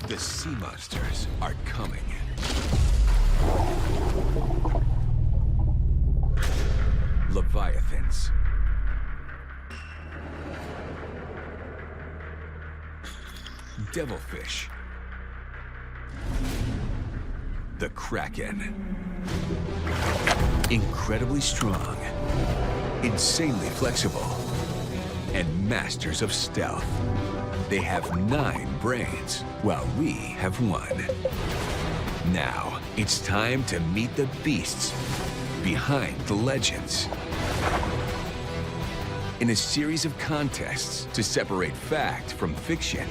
The sea monsters are coming. Leviathans. Devilfish. The Kraken. Incredibly strong, insanely flexible, and masters of stealth. They have 9 brains, while we have 1. Now, it's time to meet the beasts behind the legends. In a series of contests to separate fact from fiction,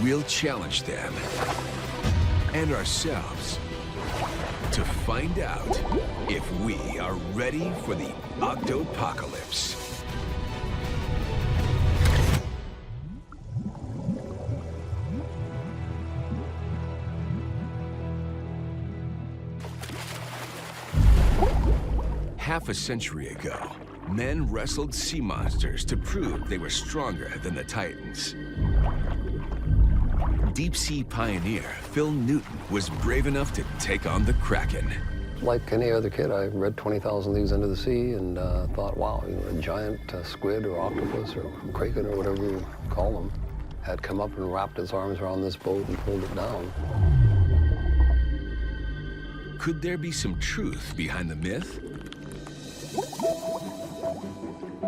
we'll challenge them and ourselves to find out if we are ready for the Octopocalypse. Half a century ago, men wrestled sea monsters to prove they were stronger than the Titans. Deep-sea pioneer Phil Newton was brave enough to take on the Kraken. Like any other kid, I read 20,000 Leagues Under the Sea and thought, wow, a giant squid or octopus or kraken or whatever you call them had come up and wrapped its arms around this boat and pulled it down. Could there be some truth behind the myth?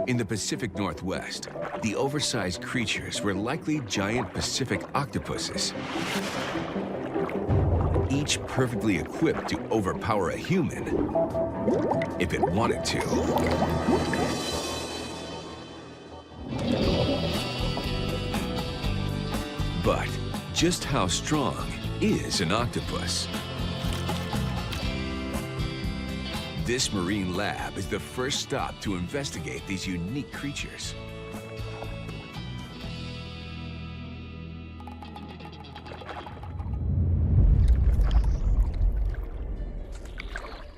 In the Pacific Northwest, the oversized creatures were likely giant Pacific octopuses, each perfectly equipped to overpower a human if it wanted to. But just how strong is an octopus? This marine lab is the first stop to investigate these unique creatures.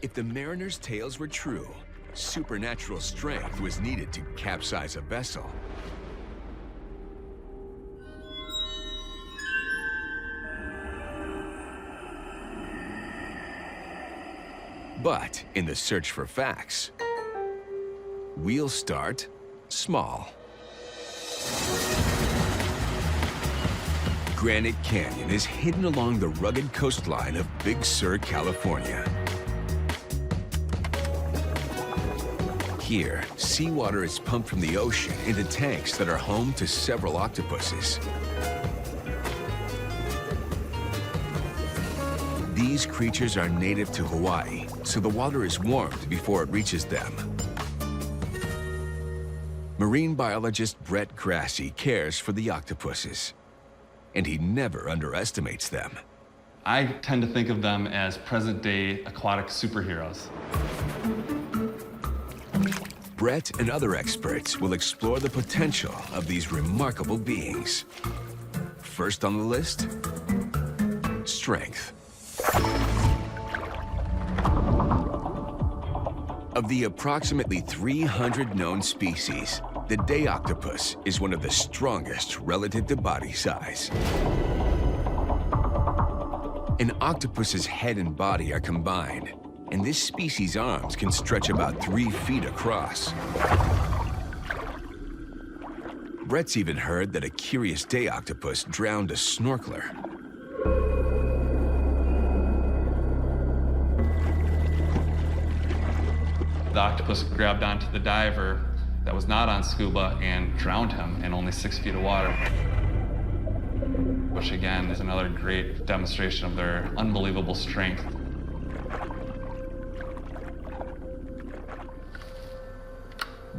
If the mariners' tales were true, supernatural strength was needed to capsize a vessel. But in the search for facts, we'll start small. Granite Canyon is hidden along the rugged coastline of Big Sur, California. Here, seawater is pumped from the ocean into tanks that are home to several octopuses. These creatures are native to Hawaii, so the water is warmed before it reaches them. Marine biologist Brett Grassi cares for the octopuses, and he never underestimates them. I tend to think of them as present-day aquatic superheroes. Brett and other experts will explore the potential of these remarkable beings. First on the list, strength. Of the approximately 300 known species, the day octopus is one of the strongest relative to body size. An octopus's head and body are combined, and this species' arms can stretch about 3 feet across. Brett's even heard that a curious day octopus drowned a snorkeler. The octopus grabbed onto the diver that was not on scuba and drowned him in only 6 feet of water. Which again is another great demonstration of their unbelievable strength.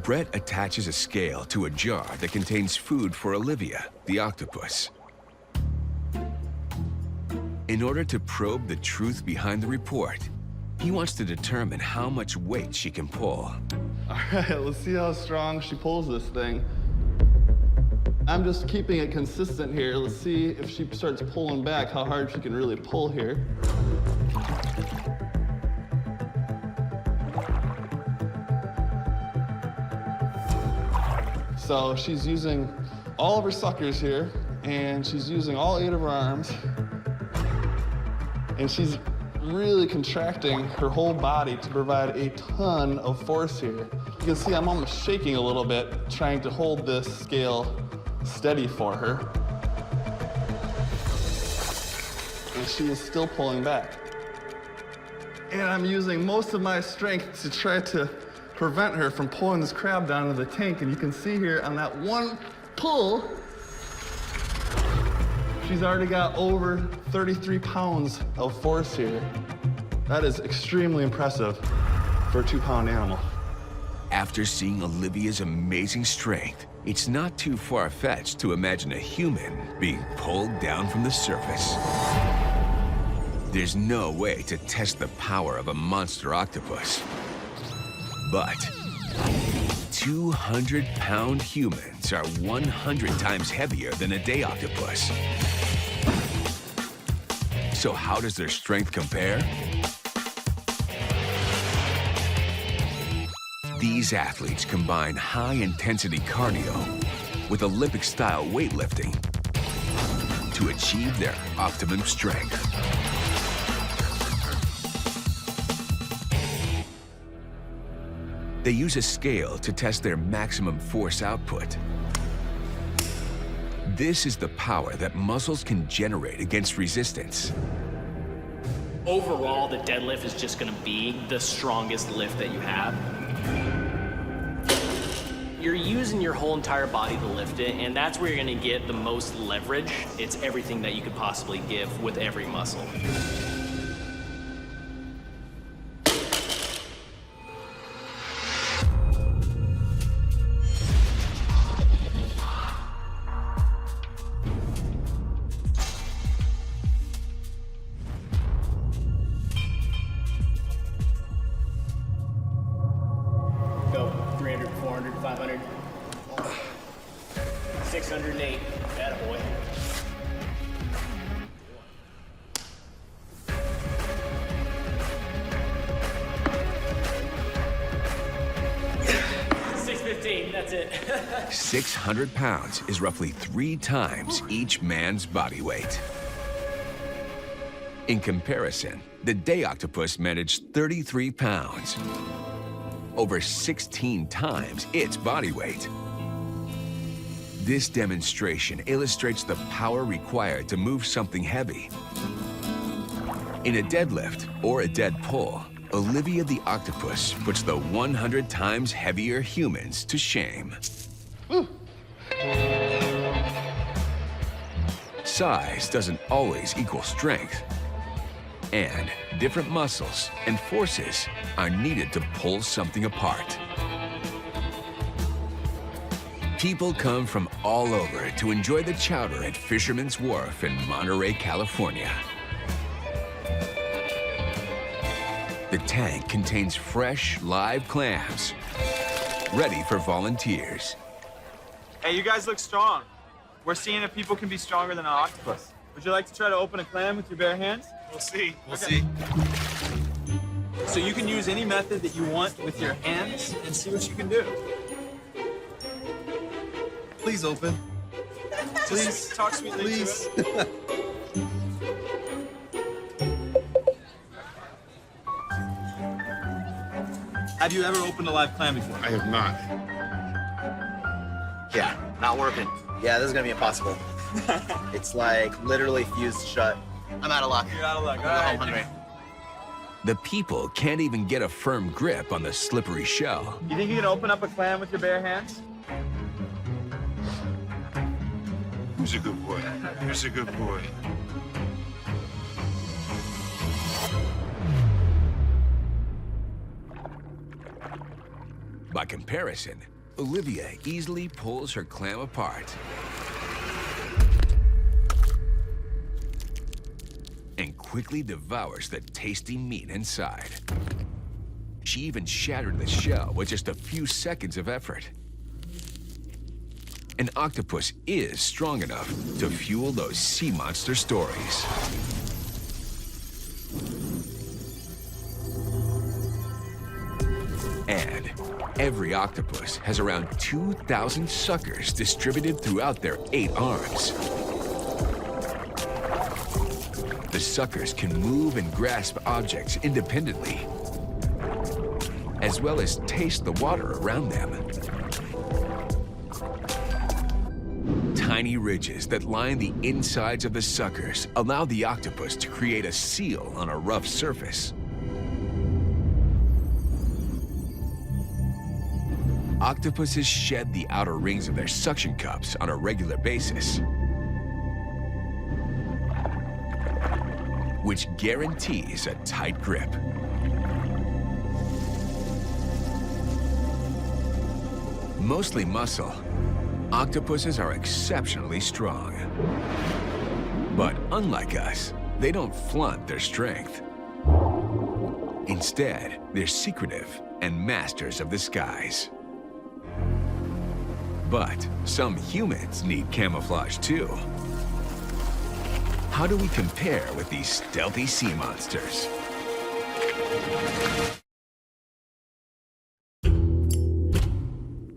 Brett attaches a scale to a jar that contains food for Olivia, the octopus. In order to probe the truth behind the report, he wants to determine how much weight she can pull. All right, let's see how strong she pulls this thing. I'm just keeping it consistent here. Let's see if she starts pulling back, how hard she can really pull here. So she's using all of her suckers here, and she's using all 8 of her arms, and she's really contracting her whole body to provide a ton of force here. You can see I'm almost shaking a little bit, trying to hold this scale steady for her. And she is still pulling back. And I'm using most of my strength to try to prevent her from pulling this crab down into the tank. And you can see here on that one pull, she's already got over 33 pounds of force here. That is extremely impressive for a 2-pound animal. After seeing Olivia's amazing strength, it's not too far-fetched to imagine a human being pulled down from the surface. There's no way to test the power of a monster octopus. But 200-pound humans are 100 times heavier than a day octopus. So how does their strength compare? These athletes combine high-intensity cardio with Olympic-style weightlifting to achieve their optimum strength. They use a scale to test their maximum force output. This is the power that muscles can generate against resistance. Overall, the deadlift is just gonna be the strongest lift that you have. You're using your whole entire body to lift it, and that's where you're gonna get the most leverage. It's everything that you could possibly give with every muscle. Go, 300, 400, 500, 608, attaboy. That's it. 600 pounds is roughly 3 times each man's body weight. In comparison, the day octopus managed 33 pounds, over 16 times its body weight. This demonstration illustrates the power required to move something heavy. In a deadlift or a dead pull, Olivia the octopus puts the 100 times heavier humans to shame. Size doesn't always equal strength, and different muscles and forces are needed to pull something apart. People come from all over to enjoy the chowder at Fisherman's Wharf in Monterey, California. The tank contains fresh, live clams, ready for volunteers. Hey, you guys look strong. We're seeing if people can be stronger than an octopus. Would you like to try to open a clam with your bare hands? We'll see. We'll see. So you can use any method that you want with your hands and see what you can do. Please open. Please talk sweetly to it. Have you ever opened a live clam before? I have not. Yeah, not working. Yeah, this is gonna be impossible. It's like literally fused shut. I'm out of luck. You're out of luck. All I'm right. hungry. The people can't even get a firm grip on the slippery shell. You think you can open up a clam with your bare hands? Who's a good boy? Who's a good boy? By comparison, Olivia easily pulls her clam apart and quickly devours the tasty meat inside. She even shattered the shell with just a few seconds of effort. An octopus is strong enough to fuel those sea monster stories. And every octopus has around 2,000 suckers distributed throughout their 8 arms. the suckers can move and grasp objects independently, as well as taste the water around them. Tiny ridges that line the insides of the suckers allow the octopus to create a seal on a rough surface. Octopuses shed the outer rings of their suction cups on a regular basis, which guarantees a tight grip. Mostly muscle, octopuses are exceptionally strong. But unlike us, they don't flaunt their strength. Instead, they're secretive and masters of the skies. But some humans need camouflage too. How do we compare with these stealthy sea monsters?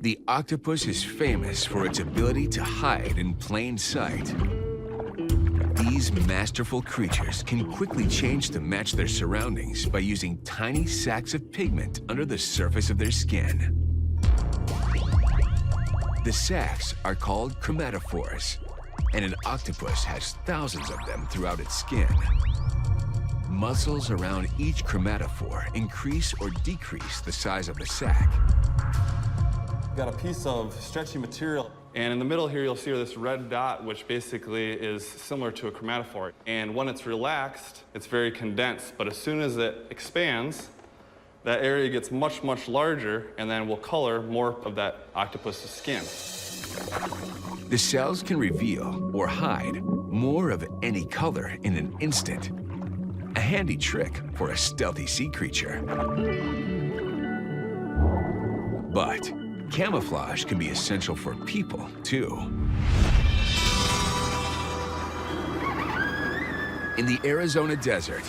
The octopus is famous for its ability to hide in plain sight. These masterful creatures can quickly change to match their surroundings by using tiny sacs of pigment under the surface of their skin. The sacs are called chromatophores, and an octopus has thousands of them throughout its skin. Muscles around each chromatophore increase or decrease the size of the sac. Got a piece of stretchy material, and in the middle here you'll see this red dot, which basically is similar to a chromatophore. And when it's relaxed, it's very condensed, but as soon as it expands, that area gets much, much larger, and then will color more of that octopus's skin. The cells can reveal or hide more of any color in an instant. A handy trick for a stealthy sea creature. But camouflage can be essential for people, too. In the Arizona desert,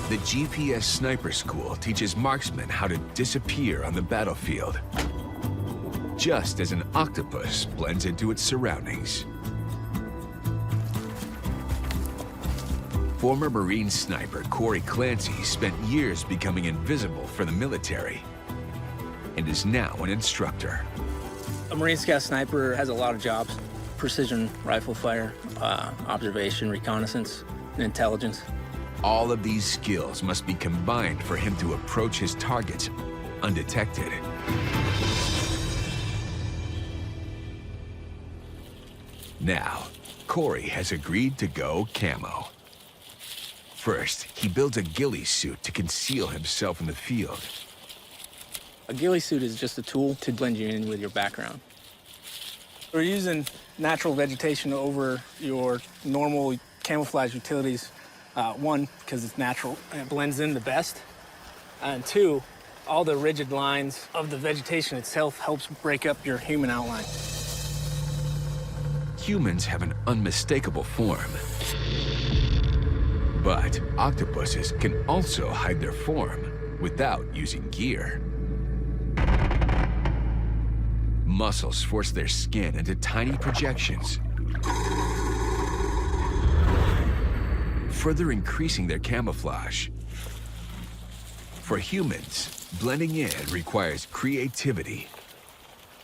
the GPS Sniper School teaches marksmen how to disappear on the battlefield, just as an octopus blends into its surroundings. Former Marine sniper Corey Clancy spent years becoming invisible for the military and is now an instructor. A Marine Scout sniper has a lot of jobs: precision rifle fire, observation, reconnaissance, and intelligence. All of these skills must be combined for him to approach his targets undetected. Now, Corey has agreed to go camo. First, he builds a ghillie suit to conceal himself in the field. A ghillie suit is just a tool to blend you in with your background. We're using natural vegetation over your normal camouflage utilities. One, because it's natural and it blends in the best. And two, all the rigid lines of the vegetation itself helps break up your human outline. Humans have an unmistakable form. But octopuses can also hide their form without using gear. Muscles force their skin into tiny projections, further increasing their camouflage. For humans, blending in requires creativity,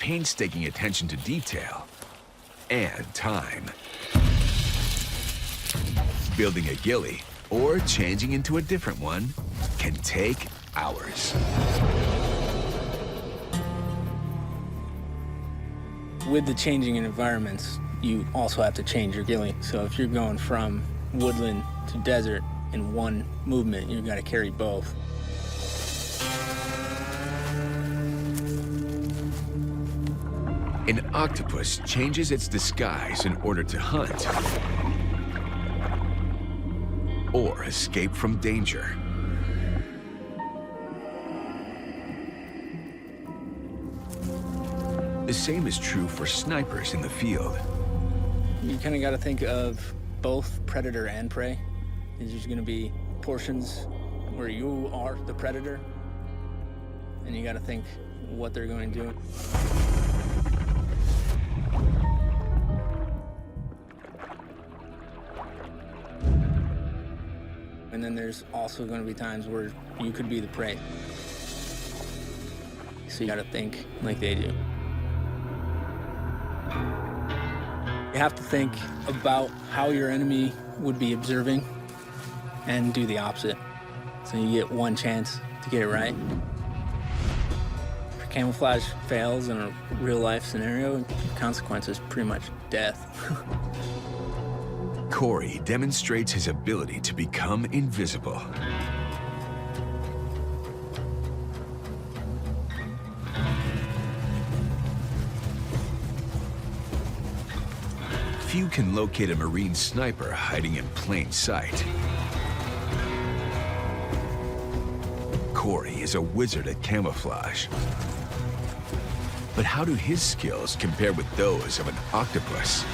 painstaking attention to detail, and time. Building a ghillie or changing into a different one can take hours. With the changing in environments, you also have to change your ghillie. So if you're going from woodland to desert in one movement, you've got to carry both. An octopus changes its disguise in order to hunt or escape from danger. The same is true for snipers in the field. You kind of got to think of both predator and prey. There's going to be portions where you are the predator, and you got to think what they're going to do. and then there's also going to be times where you could be the prey. So you got to think like they do. You have to think about how your enemy would be observing and do the opposite. So you get one chance to get it right. If camouflage fails in a real-life scenario, the consequence is pretty much death. Corey demonstrates his ability to become invisible. Few can locate a Marine sniper hiding in plain sight. Corey is a wizard at camouflage. But how do his skills compare with those of an octopus?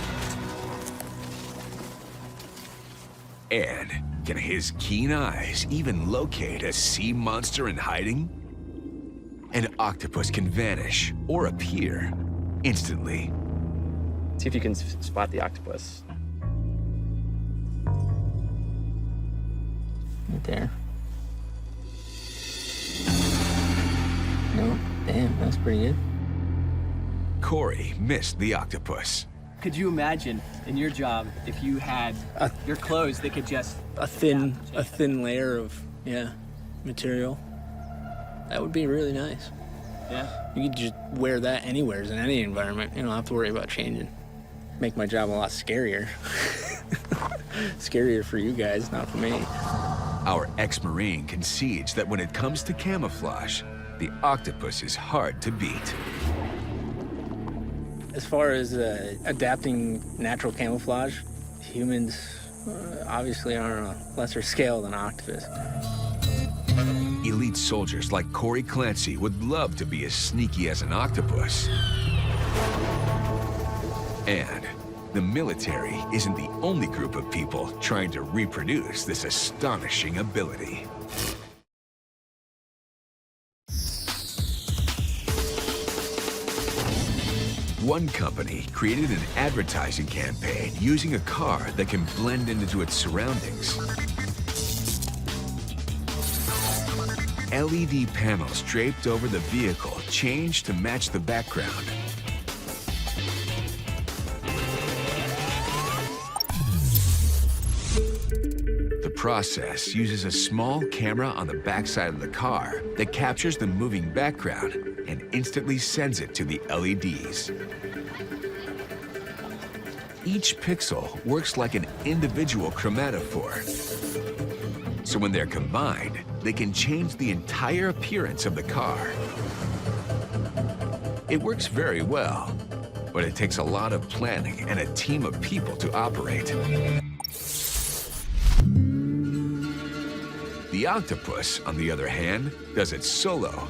And can his keen eyes even locate a sea monster in hiding? An octopus can vanish or appear instantly. See if you can spot the octopus. Right there. No, damn, that was pretty good. Corey missed the octopus. Could you imagine in your job if you had your clothes that could just A thin layer of, material. That would be really nice. Yeah. You could just wear that anywhere in any environment. You don't have to worry about changing. Make my job a lot scarier. Scarier for you guys, not for me. Our ex-Marine concedes that when it comes to camouflage, the octopus is hard to beat. As far as adapting natural camouflage, humans obviously are on a lesser scale than octopus. Elite soldiers like Corey Clancy would love to be as sneaky as an octopus. And the military isn't the only group of people trying to reproduce this astonishing ability. One company created an advertising campaign using a car that can blend into its surroundings. LED panels draped over the vehicle change to match the background. The process uses a small camera on the backside of the car that captures the moving background and instantly sends it to the LEDs. Each pixel works like an individual chromatophore. So when they're combined, they can change the entire appearance of the car. It works very well, but it takes a lot of planning and a team of people to operate. The octopus, on the other hand, does it solo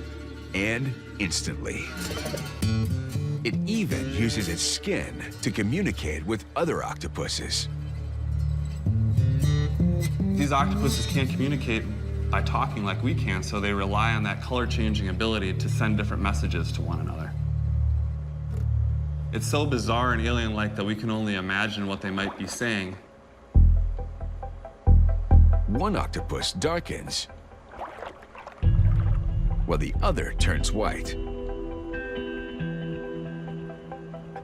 and instantly. It even uses its skin to communicate with other octopuses. These octopuses can't communicate by talking like we can, so they rely on that color-changing ability to send different messages to one another. It's so bizarre and alien-like that we can only imagine what they might be saying. One octopus darkens, while the other turns white.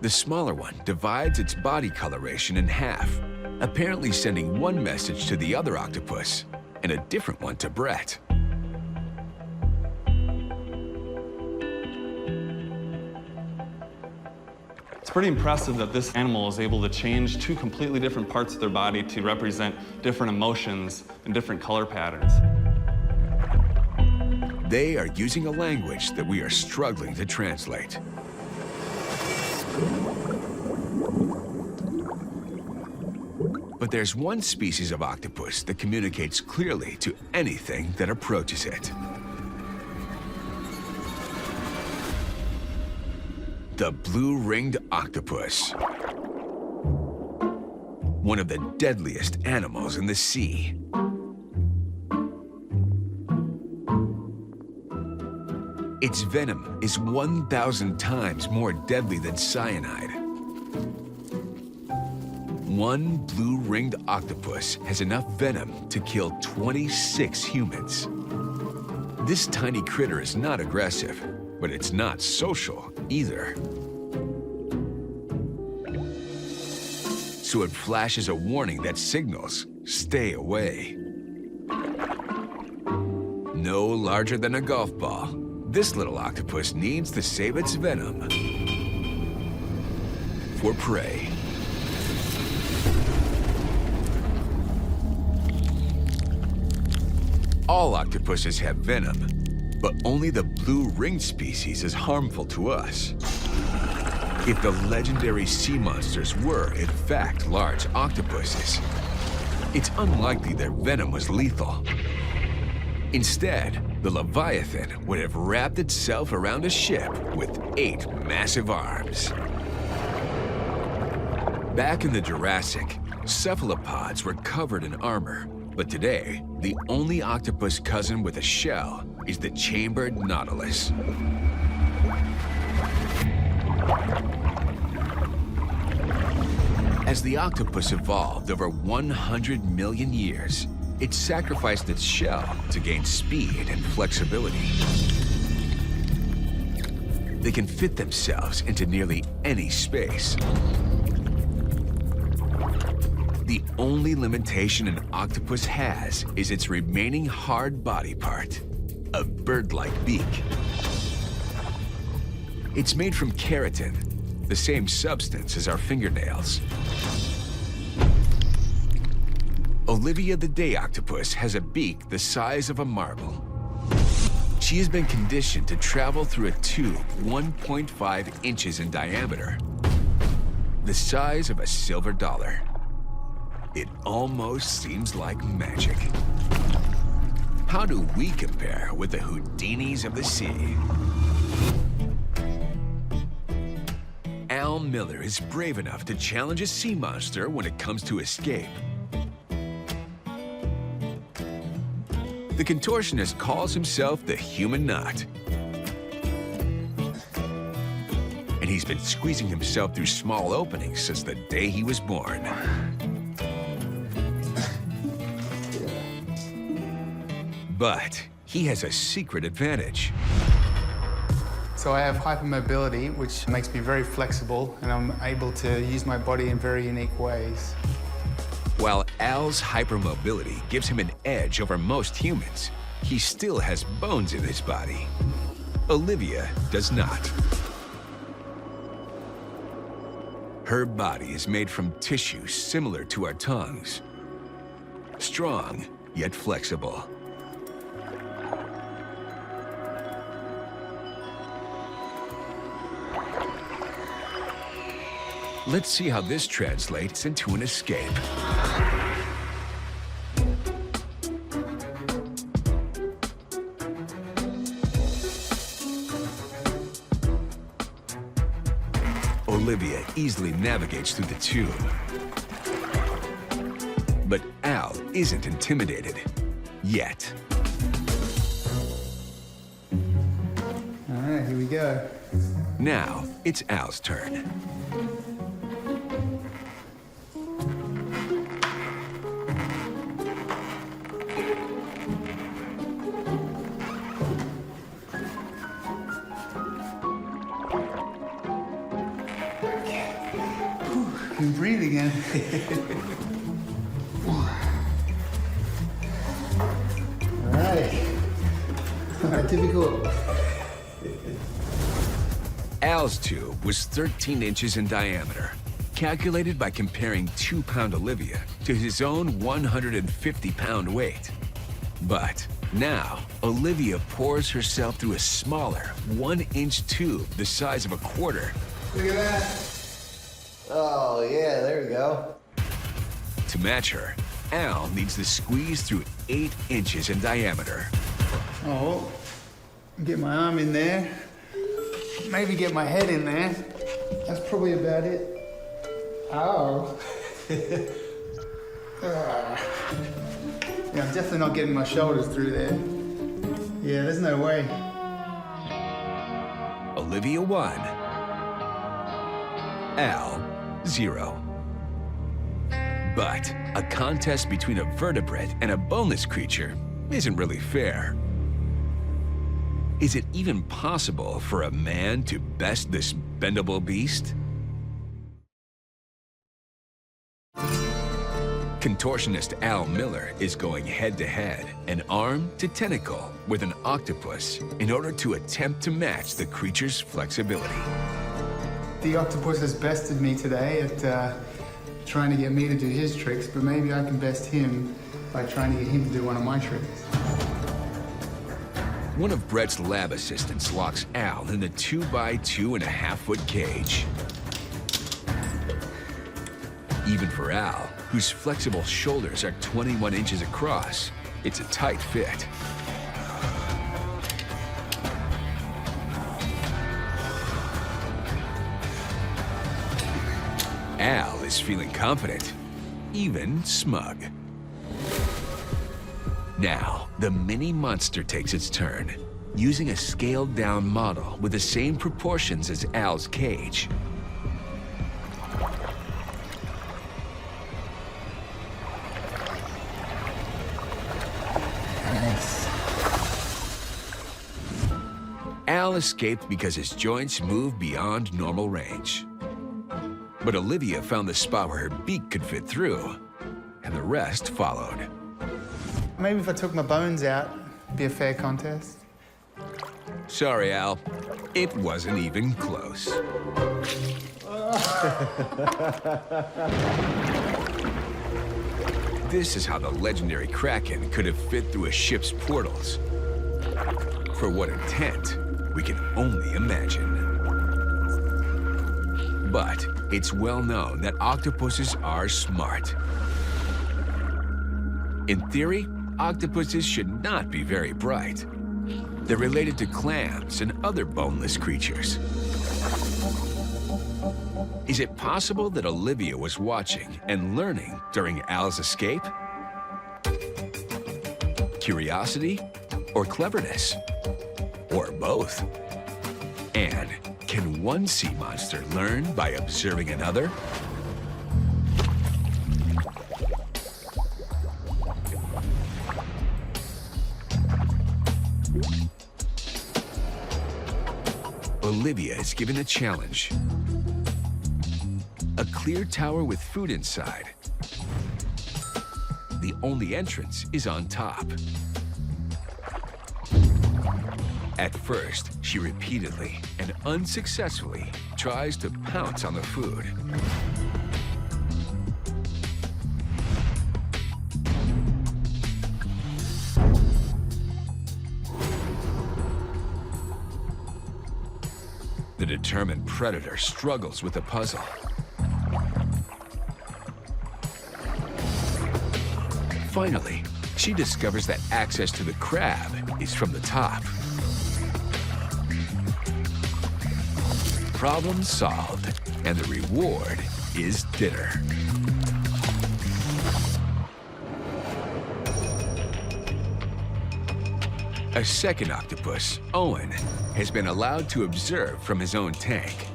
The smaller one divides its body coloration in half, apparently sending one message to the other octopus and a different one to Brett. It's pretty impressive that this animal is able to change two completely different parts of their body to represent different emotions and different color patterns. They are using a language that we are struggling to translate. But there's one species of octopus that communicates clearly to anything that approaches it. The blue-ringed octopus. One of the deadliest animals in the sea. Its venom is 1,000 times more deadly than cyanide. one blue-ringed octopus has enough venom to kill 26 humans. This tiny critter is not aggressive, but it's not social either. So it flashes a warning that signals, stay away. No larger than a golf ball, this little octopus needs to save its venom for prey. All octopuses have venom, but only the blue-ringed species is harmful to us. If the legendary sea monsters were, in fact, large octopuses, it's unlikely their venom was lethal. Instead, the Leviathan would have wrapped itself around a ship with 8 massive arms. Back in the Jurassic, cephalopods were covered in armor, but today, the only octopus cousin with a shell is the chambered nautilus. As the octopus evolved over 100 million years, it sacrificed its shell to gain speed and flexibility. They can fit themselves into nearly any space. The only limitation an octopus has is its remaining hard body part, a bird-like beak. It's made from keratin, the same substance as our fingernails. Olivia the day octopus has a beak the size of a marble. She has been conditioned to travel through a tube 1.5 inches in diameter, the size of a silver dollar. It almost seems like magic. How do we compare with the Houdinis of the sea? Al Miller is brave enough to challenge a sea monster when it comes to escape. The contortionist calls himself the Human Knot. And he's been squeezing himself through small openings since the day he was born. But he has a secret advantage. So I have hypermobility, which makes me very flexible, and I'm able to use my body in very unique ways. While Al's hypermobility gives him an edge over most humans, he still has bones in his body. Olivia does not. Her body is made from tissue similar to our tongues. Strong, yet flexible. Let's see how this translates into an escape. Olivia easily navigates through the tube. But Al isn't intimidated. Yet. All right, here we go. Now, it's Al's turn. Can breathe again. All right. Not difficult. Al's tube was 13 inches in diameter, calculated by comparing 2-pound Olivia to his own 150-pound weight. But now, Olivia pours herself through a smaller 1-inch tube the size of a quarter. Look at that. Oh, yeah, there we go. To match her, Al needs to squeeze through 8 inches in diameter. Oh, get my arm in there. Maybe get my head in there. That's probably about it. Ow. Yeah, I'm definitely not getting my shoulders through there. Yeah, there's no way. Olivia 1. Al 0. But a contest between a vertebrate and a boneless creature isn't really fair. Is it even possible for a man to best this bendable beast? Contortionist Al Miller is going head-to-head and arm to tentacle with an octopus in order to attempt to match the creature's flexibility. The octopus has bested me today at trying to get me to do his tricks, but maybe I can best him by trying to get him to do one of my tricks. One of Brett's lab assistants locks Al in the 2-by-2.5-foot cage. Even for Al, whose flexible shoulders are 21 inches across, it's a tight fit. Al is feeling confident, even smug. Now, the mini monster takes its turn, using a scaled-down model with the same proportions as Al's cage. Nice. Al escaped because his joints move beyond normal range. But Olivia found the spot where her beak could fit through, and the rest followed. Maybe if I took my bones out, it'd be a fair contest. Sorry, Al. It wasn't even close. This is how the legendary Kraken could have fit through a ship's portals. For what intent, we can only imagine. But it's well known that octopuses are smart. In theory, octopuses should not be very bright. They're related to clams and other boneless creatures. Is it possible that Olivia was watching and learning during Al's escape? Curiosity or cleverness? Or both? And can one sea monster learn by observing another? Olivia is given a challenge. A clear tower with food inside. The only entrance is on top. At first, she repeatedly and unsuccessfully tries to pounce on the food. The determined predator struggles with the puzzle. Finally, she discovers that access to the crab is from the top. Problem solved, and the reward is dinner. A second octopus, Owen, has been allowed to observe from his own tank.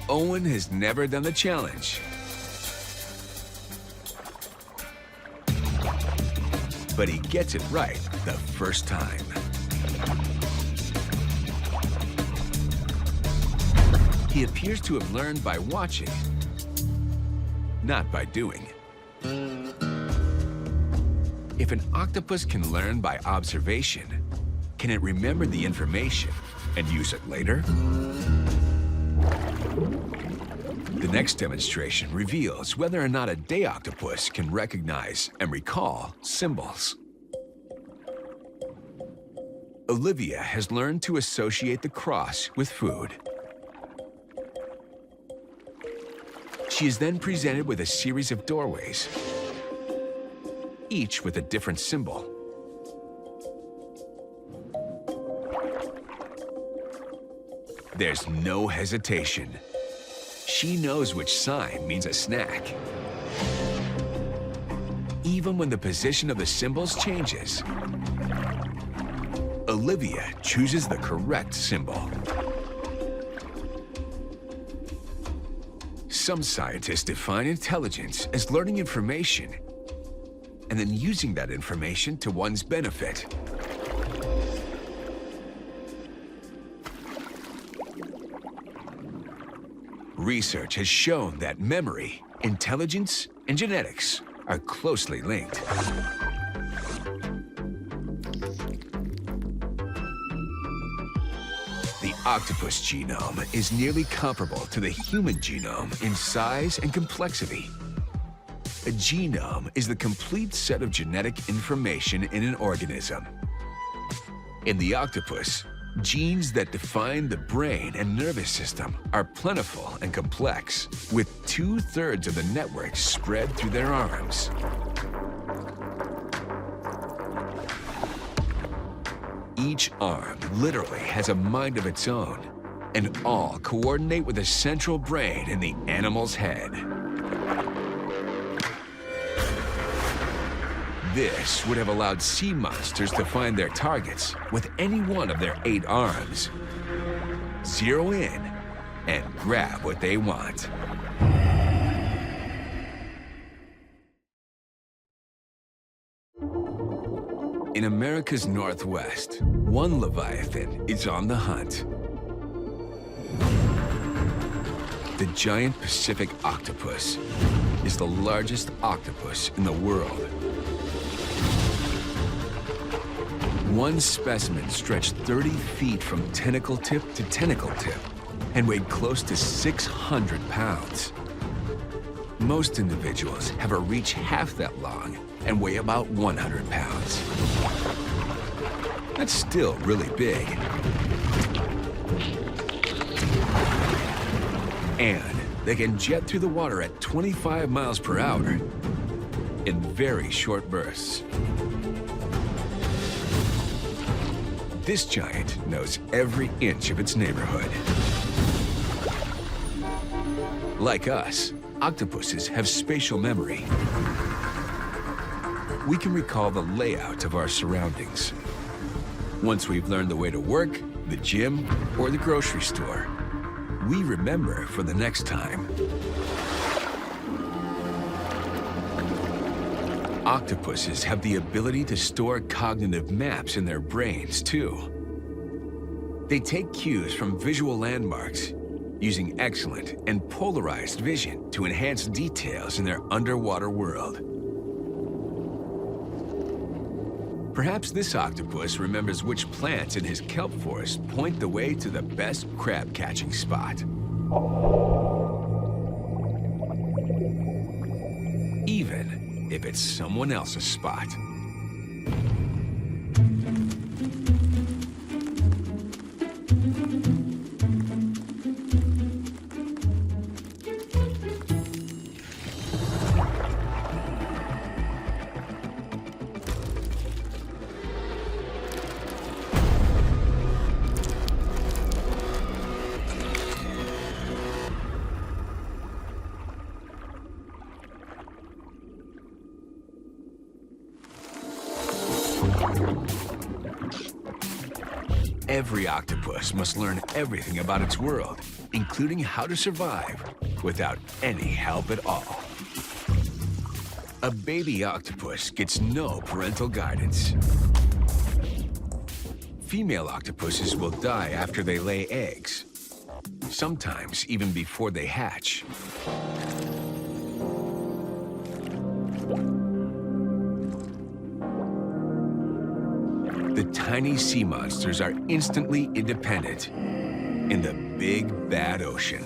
Owen has never done the challenge. But he gets it right the first time. He appears to have learned by watching, not by doing. If an octopus can learn by observation, can it remember the information and use it later? The next demonstration reveals whether or not a day octopus can recognize and recall symbols. Olivia has learned to associate the cross with food. She is then presented with a series of doorways, each with a different symbol. There's no hesitation. She knows which sign means a snack. even when the position of the symbols changes, Olivia chooses the correct symbol. Some scientists define intelligence as learning information and then using that information to one's benefit. Research has shown that memory, intelligence, and genetics are closely linked. The octopus genome is nearly comparable to the human genome in size and complexity. A genome is the complete set of genetic information in an organism. In the octopus, genes that define the brain and nervous system are plentiful and complex, with 2/3 of the network spread through their arms. Each arm literally has a mind of its own, and all coordinate with a central brain in the animal's head. This would have allowed sea monsters to find their targets with any one of their 8 arms, zero in, and grab what they want. In America's Northwest, one leviathan is on the hunt. The giant Pacific octopus is the largest octopus in the world. One specimen stretched 30 feet from tentacle tip to tentacle tip and weighed close to 600 pounds. Most individuals have a reach half that long and weigh about 100 pounds. That's still really big. And they can jet through the water at 25 miles per hour in very short bursts. This giant knows every inch of its neighborhood. Like us, octopuses have spatial memory. We can recall the layout of our surroundings. Once we've learned the way to work, the gym, or the grocery store, we remember for the next time. Octopuses have the ability to store cognitive maps in their brains, too. They take cues from visual landmarks, using excellent and polarized vision to enhance details in their underwater world. Perhaps this octopus remembers which plants in his kelp forest point the way to the best crab catching spot. Even if it's someone else's spot. Every octopus must learn everything about its world, including how to survive without any help at all. A baby octopus gets no parental guidance. Female octopuses will die after they lay eggs, sometimes even before they hatch. The tiny sea monsters are instantly independent in the big, bad ocean.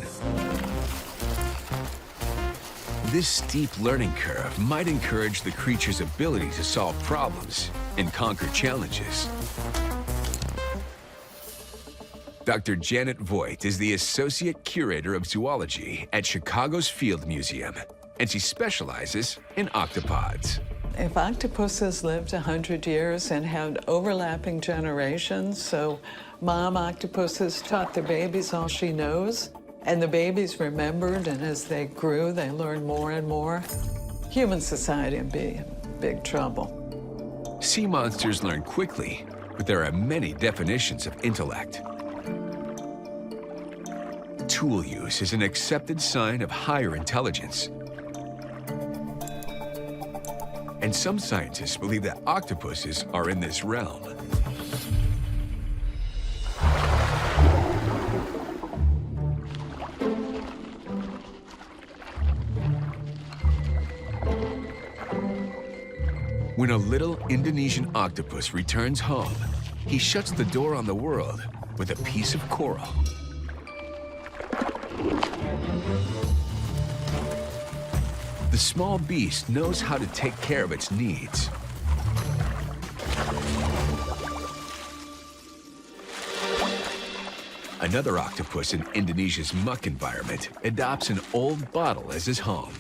This steep learning curve might encourage the creature's ability to solve problems and conquer challenges. Dr. Janet Voigt is the Associate Curator of Zoology at Chicago's Field Museum, and she specializes in octopods. If octopuses lived 100 years and had overlapping generations, so mom octopuses taught the babies all she knows, and the babies remembered, and as they grew, they learned more and more, human society would be big trouble. Sea monsters learn quickly, but there are many definitions of intellect. Tool use is an accepted sign of higher intelligence. And some scientists believe that octopuses are in this realm. When a little Indonesian octopus returns home, he shuts the door on the world with a piece of coral. The small beast knows how to take care of its needs. Another octopus in Indonesia's muck environment adopts an old bottle as his home.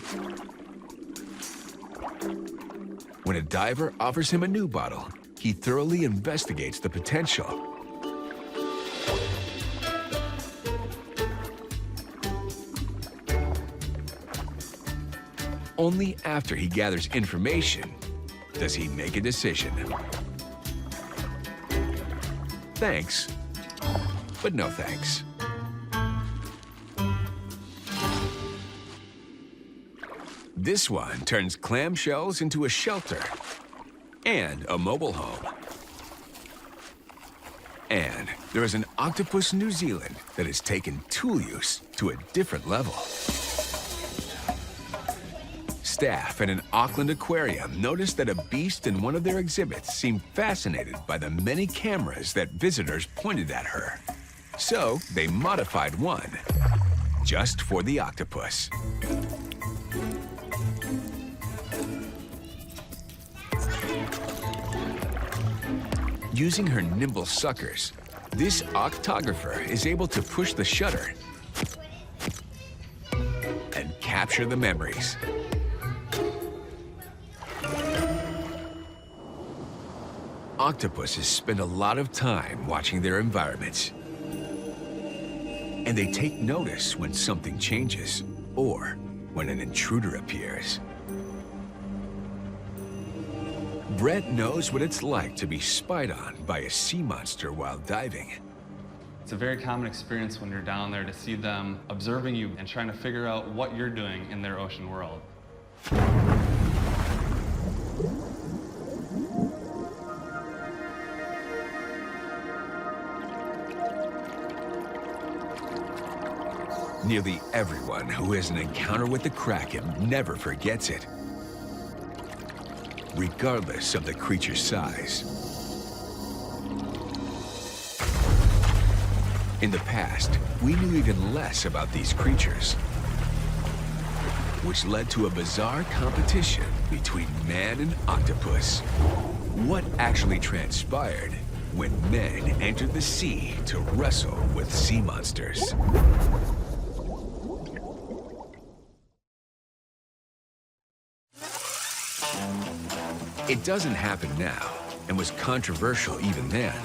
When a diver offers him a new bottle, he thoroughly investigates the potential. Only after he gathers information does he make a decision. Thanks, but no thanks. This one turns clamshells into a shelter and a mobile home. And there is an octopus in New Zealand that has taken tool use to a different level. Staff at an Auckland aquarium noticed that a beast in one of their exhibits seemed fascinated by the many cameras that visitors pointed at her. So they modified one, just for the octopus. Using her nimble suckers, this octographer is able to push the shutter and capture the memories. Octopuses spend a lot of time watching their environments. And they take notice when something changes or when an intruder appears. Brett knows what it's like to be spied on by a sea monster while diving. It's a very common experience when you're down there to see them observing you and trying to figure out what you're doing in their ocean world. Nearly everyone who has an encounter with the Kraken never forgets it, regardless of the creature's size. In the past, we knew even less about these creatures, which led to a bizarre competition between man and octopus. What actually transpired when men entered the sea to wrestle with sea monsters? It doesn't happen now, and was controversial even then.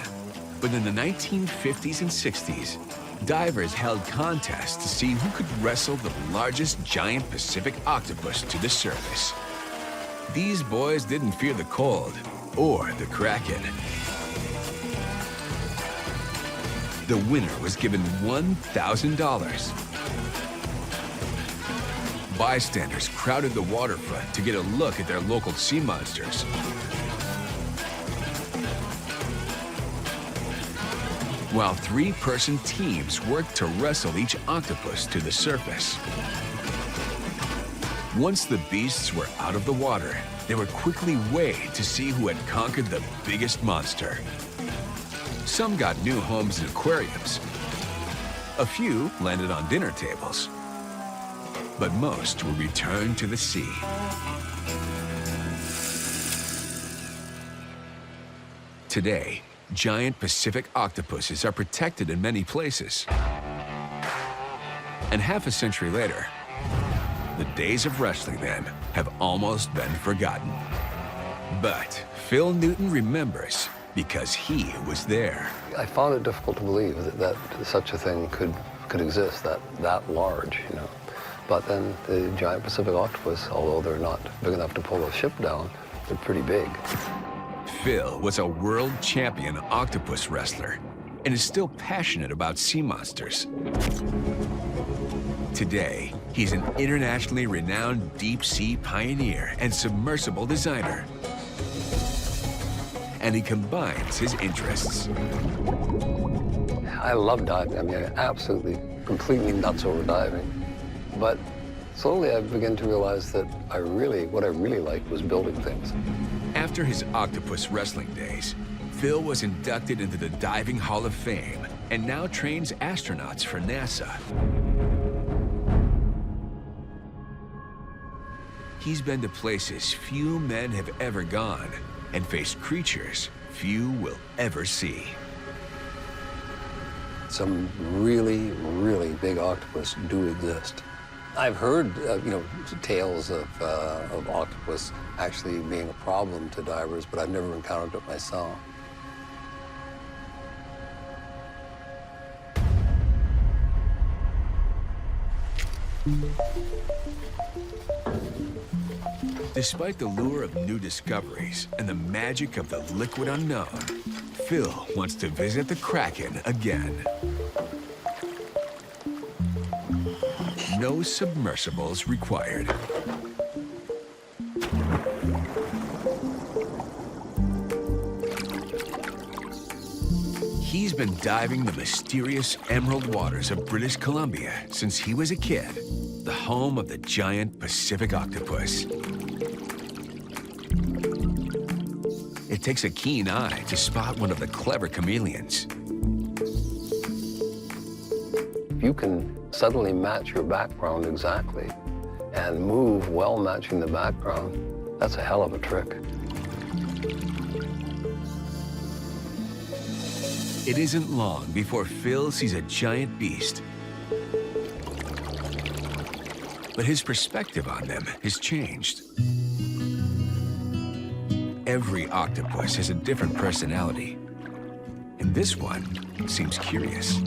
But in the 1950s and 60s, divers held contests to see who could wrestle the largest giant Pacific octopus to the surface. These boys didn't fear the cold or the Kraken. The winner was given $1,000. Bystanders crowded the waterfront to get a look at their local sea monsters. While three-person teams worked to wrestle each octopus to the surface. Once the beasts were out of the water, they were quickly weighed to see who had conquered the biggest monster. Some got new homes in aquariums. A few landed on dinner tables. But most were returned to the sea. Today, giant Pacific octopuses are protected in many places. And half a century later, the days of wrestling them have almost been forgotten. But Phil Newton remembers because he was there. I found it difficult to believe that such a thing could exist, that large, you know. But then the giant Pacific octopus, although they're not big enough to pull a ship down, they're pretty big. Phil was a world champion octopus wrestler and is still passionate about sea monsters. Today, he's an internationally renowned deep-sea pioneer and submersible designer. And he combines his interests. I love diving. I mean, I'm absolutely, completely nuts over diving. But slowly I began to realize that what I really liked was building things. After his octopus wrestling days, Phil was inducted into the Diving Hall of Fame and now trains astronauts for NASA. He's been to places few men have ever gone and faced creatures few will ever see. Some really, really big octopus do exist. I've heard, tales of octopus actually being a problem to divers, but I've never encountered it myself. Despite the lure of new discoveries and the magic of the liquid unknown, Phil wants to visit the Kraken again. No submersibles required. He's been diving the mysterious emerald waters of British Columbia since he was a kid, the home of the giant Pacific octopus. It takes a keen eye to spot one of the clever chameleons. If you can suddenly match your background exactly and move while matching the background, that's a hell of a trick. It isn't long before Phil sees a giant beast. But his perspective on them has changed. Every octopus has a different personality, and this one seems curious.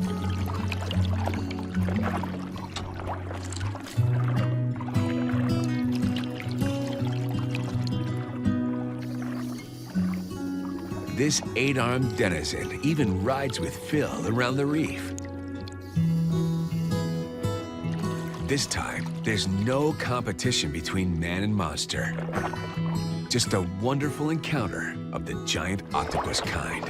This 8-armed denizen even rides with Phil around the reef. This time, there's no competition between man and monster. Just a wonderful encounter of the giant octopus kind.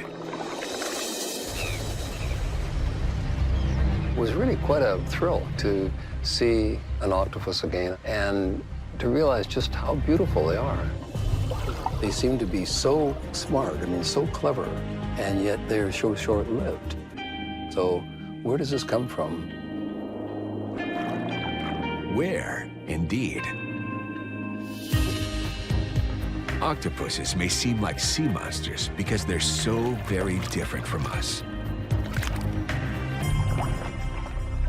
It was really quite a thrill to see an octopus again and to realize just how beautiful they are. They seem to be so smart, so clever, and yet they're so short-lived. So where does this come from? Where, indeed. Octopuses may seem like sea monsters because they're so very different from us.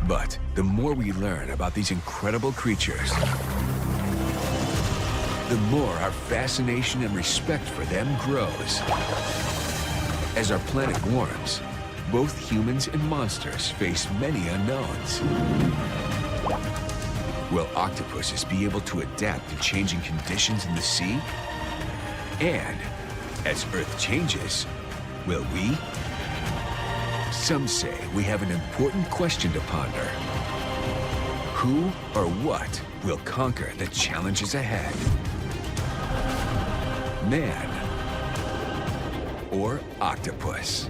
But the more we learn about these incredible creatures, the more our fascination and respect for them grows. As our planet warms, both humans and monsters face many unknowns. Will octopuses be able to adapt to changing conditions in the sea? And as Earth changes, will we? Some say we have an important question to ponder. Who or what will conquer the challenges ahead? Man or octopus?